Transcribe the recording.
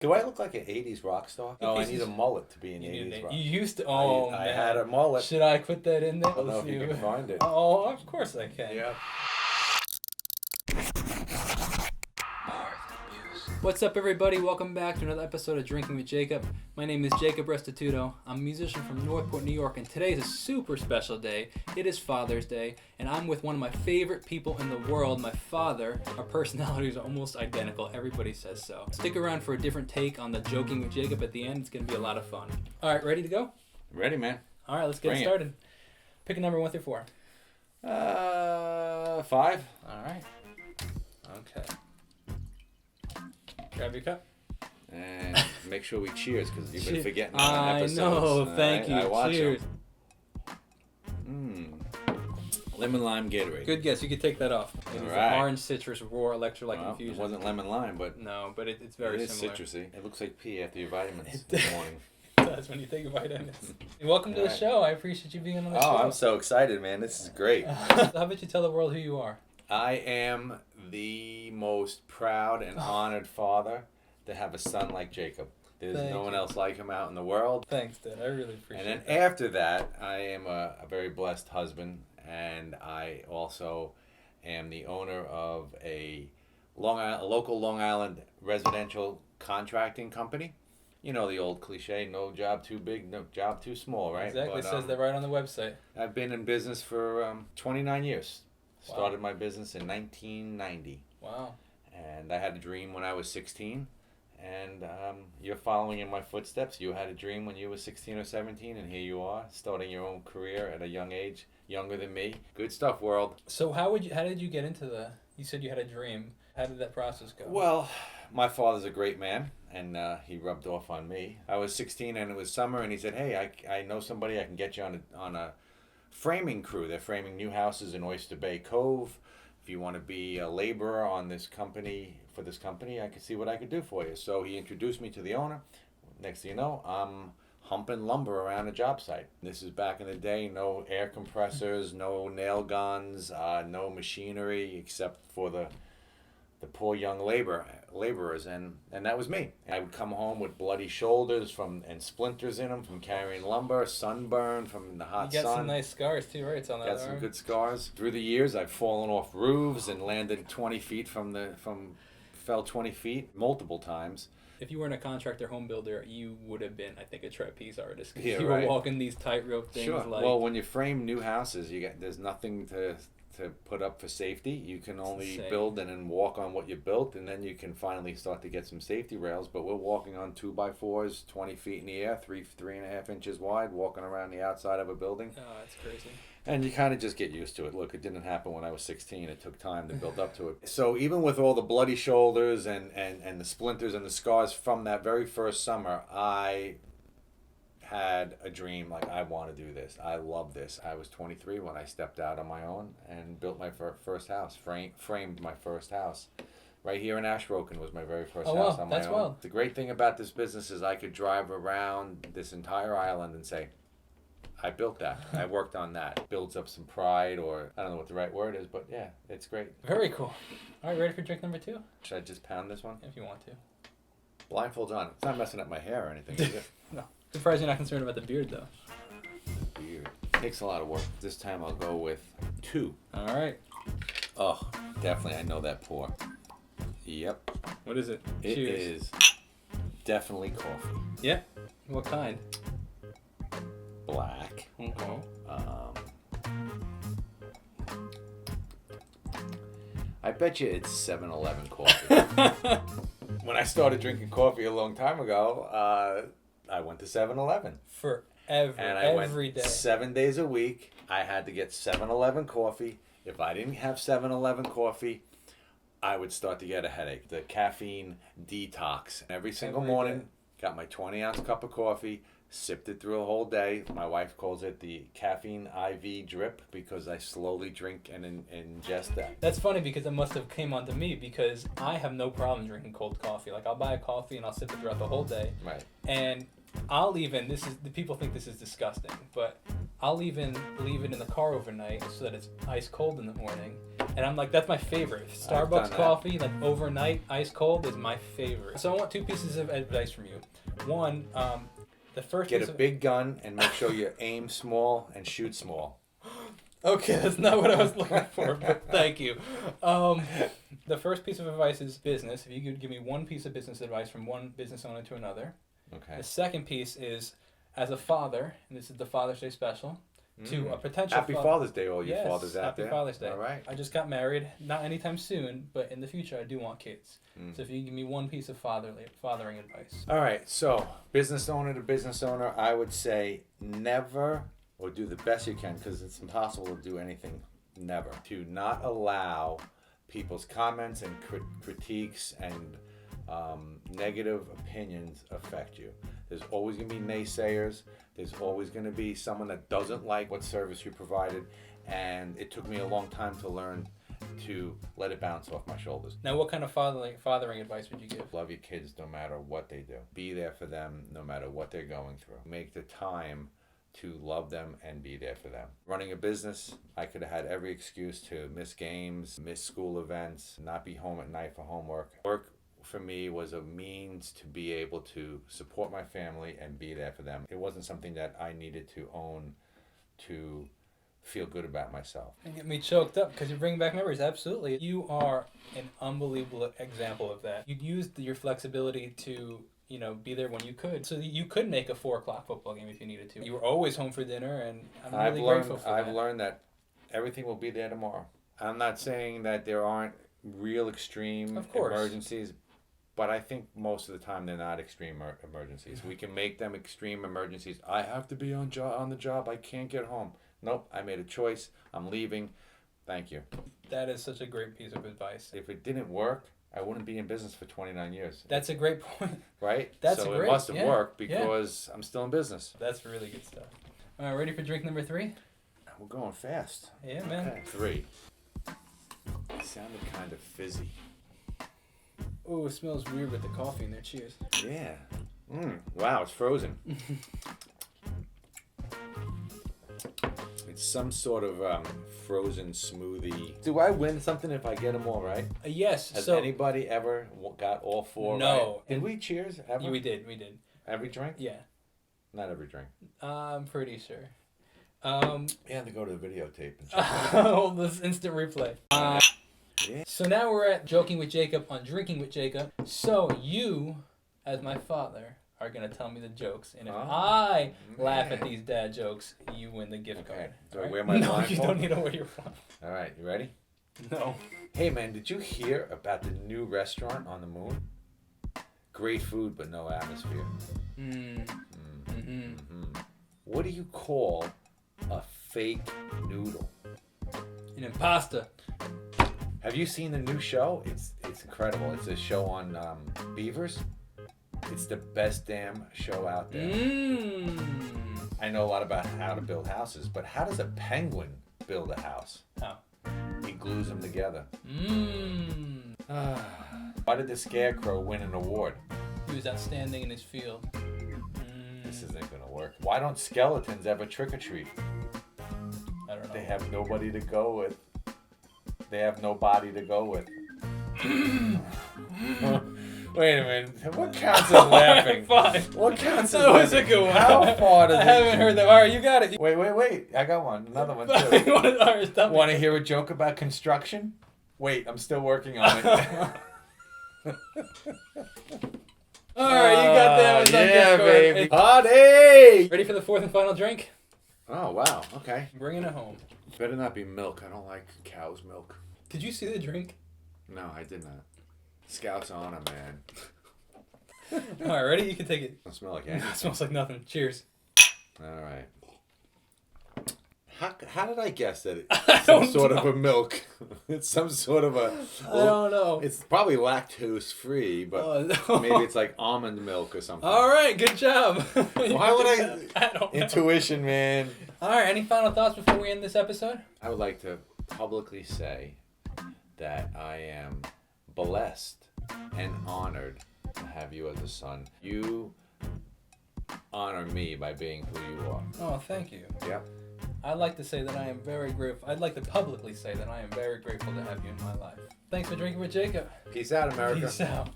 Do I look like an 80s rock star? Oh, I need a mullet to be an You 80s rock. You used to. Oh, I man. had a mullet. Should I put that in there? I don't know if you can find it. Oh, of course I can. Yeah. What's up, everybody? Welcome back to another episode of Drinking with Jacob. My name is Jacob Restituto. I'm a musician from Northport, New York, and today is a super special day. It is Father's Day, and I'm with one of my favorite people in the world, my father. Our personalities are almost identical. Everybody says so. Stick around for a different take on the Joking with Jacob at the end. It's going to be a lot of fun. All right, ready to go? Ready, man. All right, let's get started. Pick a number 1 through 4. 5. All right. Okay. Grab your cup. And make sure we cheers because you've been forgetting on I episodes. know. Thank you. I watch Cheers. Lemon lime Gatorade. Good guess. You could take that off. It is right. orange citrus raw electrolyte infusion. It wasn't lemon lime, but No, but it's very similar. It is citrusy. It looks like pee after your vitamins in the morning. That's when you take a vitamins. Welcome to the show. I appreciate you being on the show. Oh, I'm so excited, man. This is great. How about you tell the world who you are? I am the most proud and honored father to have a son like Jacob. There's no one else like him out in the world. Thanks, Dad. I really appreciate it. And then after that, I am a very blessed husband, and I also am the owner of a local Long Island residential contracting company. You know the old cliche, no job too big, no job too small, right? Exactly. It says that right on the website. I've been in business for 29 years. Wow. Started my business in 1990. Wow. And I had a dream when I was 16. And you're following in my footsteps. You had a dream when you were 16 or 17, and here you are, starting your own career at a young age, younger than me. Good stuff, world. So how did you get into you said you had a dream. How did that process go? Well, my father's a great man, and he rubbed off on me. I was 16, and it was summer, and he said, hey, I know somebody I can get you on a framing crew. They're framing new houses in Oyster Bay Cove. If you want to be a laborer on this company, I could see what I could do for you. So he introduced me to the owner. Next thing you know, I'm humping lumber around a job site. This is back in the day, no air compressors, no nail guns, no machinery except for the poor young laborers, and that was me. I would come home with bloody shoulders and splinters in them from carrying lumber, sunburn from the hot sun. You got some nice scars too, right? It's on that Got some good scars. Through the years, I've fallen off roofs and landed 20 feet fell 20 feet multiple times. If you weren't a contractor home builder, you would have been, I think, a trapeze artist. Because Yeah, you right. were walking these tightrope things. Sure. Like, Well, when you frame new houses, there's nothing to put up for safety. You can only build and then walk on what you built, and then you can finally start to get some safety rails. But we're walking on 2x4s, 20 feet in the air, 3.5 inches wide, walking around the outside of a building. Oh, that's crazy. And you kind of just get used to it. Look, it didn't happen when I was 16. It took time to build up to it. So even with all the bloody shoulders and the splinters and the scars from that very first summer, I had a dream, like, I want to do this. I love this. I was 23 when I stepped out on my own and built my first house, framed my first house. Right here in Ashbroken was my very first house on my own. Wild. The great thing about this business is I could drive around this entire island and say, I built that. I worked on that. Builds up some pride, or I don't know what the right word is, but yeah, it's great. Very cool. All right, ready for drink number 2? Should I just pound this one? If you want to. Blindfolds on. It's not messing up my hair or anything, is it? No. Surprised you're not concerned about the beard, though. Beard. Takes a lot of work. This time I'll go with 2. All right. Oh, definitely. I know that pour. Yep. What is it? It Cheers. is definitely coffee. Yeah? What kind? Black. Mm-hmm. I bet you it's 7-Eleven coffee. When I started drinking coffee a long time ago, I went to 7-Eleven. Forever. And I every went day. 7 days a week. I had to get 7-Eleven coffee. If I didn't have 7-Eleven coffee, I would start to get a headache. The caffeine detox. Every single morning, got my 20-ounce cup of coffee, sipped it through a whole day. My wife calls it the caffeine IV drip because I slowly drink and ingest that. That's funny because it must have came onto me because I have no problem drinking cold coffee. Like, I'll buy a coffee and I'll sip it throughout the whole day. Right. And I'll even, the people think this is disgusting, but I'll even leave it in the car overnight so that it's ice cold in the morning. And I'm like, that's my favorite. done Starbucks that. coffee, like overnight, ice cold, is my favorite. So I want 2 pieces of advice from you. One, the first Get piece a big gun and make sure you aim small and shoot small. Okay, that's not what I was looking for, but thank you. The first piece of advice is business. If you could give me one piece of business advice from one business owner to another. Okay. The second piece is, as a father, and this is the Father's Day special, to a potential Happy Father's Day, all you Yes, fathers out happy there. Father's Day. All right. I just got married, not anytime soon, but in the future I do want kids. So if you give me one piece of fathering advice. All right. So, business owner to business owner, I would say never, or do the best you can, because it's impossible to do anything never, to not allow people's comments and critiques and negative opinions affect you. There's always going to be naysayers. There's always going to be someone that doesn't like what service you provided. And it took me a long time to learn to let it bounce off my shoulders. Now, what kind of fathering advice would you give? Love your kids no matter what they do. Be there for them no matter what they're going through. Make the time to love them and be there for them. Running a business, I could have had every excuse to miss games, miss school events, not be home at night for homework. Work for me was a means to be able to support my family and be there for them. It wasn't something that I needed to own to feel good about myself. And get me choked up because you bring back memories. Absolutely. You are an unbelievable example of that. You used your flexibility to, be there when you could. So you could make a 4:00 football game if you needed to. You were always home for dinner, and I'm really grateful for that. I've learned that everything will be there tomorrow. I'm not saying that there aren't real extreme emergencies, but I think most of the time they're not extreme emergencies. We can make them extreme emergencies. I have to be on the job. I can't get home. Nope, I made a choice. I'm leaving. Thank you. That is such a great piece of advice. If it didn't work, I wouldn't be in business for 29 years. That's a great point. Right? That's so great. It must have worked because I'm still in business. That's really good stuff. All right, ready for drink number 3? We're going fast. Yeah, man. Okay. 3. It sounded kind of fizzy. Oh, it smells weird with the coffee in there. Cheers. Yeah. Wow, it's frozen. It's some sort of frozen smoothie. Do I win something if I get them all right? Yes. Has anybody ever got all 4 right? No. Did we cheers ever? Yeah, we did. Every drink? Yeah. Not every drink. I'm pretty sure. You have to go to the videotape and check. Oh, this instant replay. Yeah. So now we're at Joking with Jacob on Drinking with Jacob. So you, as my father, are going to tell me the jokes. And if I laugh at these dad jokes, you win the gift card. Do I wear my blindfold? No, you don't need to wear your blindfold. All right, you ready? No. Hey, man, did you hear about the new restaurant on the moon? Great food, but no atmosphere. What do you call a fake noodle? An imposter. Have you seen the new show? It's incredible. It's a show on beavers. It's the best damn show out there. I know a lot about how to build houses, but how does a penguin build a house? How? He glues them together. Why did the Scarecrow win an award? He was outstanding in his field. This isn't going to work. Why don't skeletons ever trick or treat? I don't know. They have nobody to go with. They have no body to go with. Wait a minute. What counts as laughing? Fine. What counts as That was a good one. How far does I haven't heard that. All right, you got it. Wait. I got one. Another one, too. All right, stop. Want to hear a joke about construction? Wait, I'm still working on it. All right, you got that. Yeah, baby. Party! Ready for the 4th and final drink? Oh, wow. Okay. Bringing it home. Better not be milk. I don't like cow's milk. Did you see the drink? No, I did not. Scout's on it, man. All right, ready? You can take it. Don't smell like It anything. smells like nothing. Cheers. All right. How did I guess that I it's some don't sort know. of a milk? It's some sort of a... I don't know. It's probably lactose free, but no. maybe it's like almond milk or something. All right, good job. Why would I don't know. Intuition, man. All right, any final thoughts before we end this episode? I would like to publicly say that I am blessed and honored to have you as a son. You honor me by being who you are. Oh, thank you. Yep. I'd like to say that I am very grateful. I'd like to publicly say that I am very grateful to have you in my life. Thanks for drinking with Jacob. Peace out, America. Peace out.